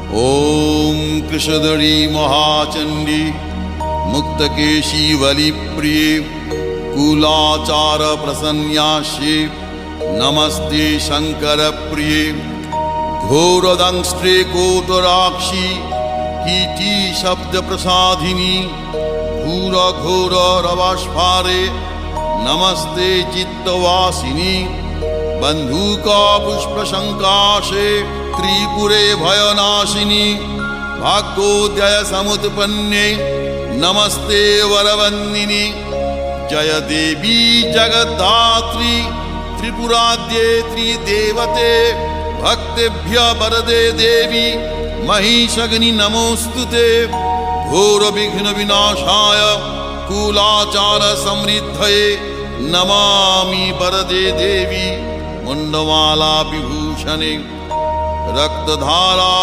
ॐ कृशधरी महाचण्डी मुक्तकेशी वलिप्रिये कुलाचार प्रसन्यास्ये नमस्ते शङ्करप्रिये घोरदंष्ट्रे कोटराक्षी कीटी शब्दप्रसादिनी घोरघोररवस्फारे नमस्ते चित्तवासिनी बन्धुका पुष्पशङ्काशे त्रिपुरे भयनाशिनी भाग्योदय समुत्पन्ने नमस्ते वरवन्दिनी जय देवी जगद्धात्री त्रिपुराद्ये त्रिदेवते भक्तेभ्य वरदे देवी महिषग्नि नमोस्तुते घोर विघ्न विनाशाय कुलाचार समृद्धये नमामि वरदे देवी मुंडमाला विभूषणे रक्तधारा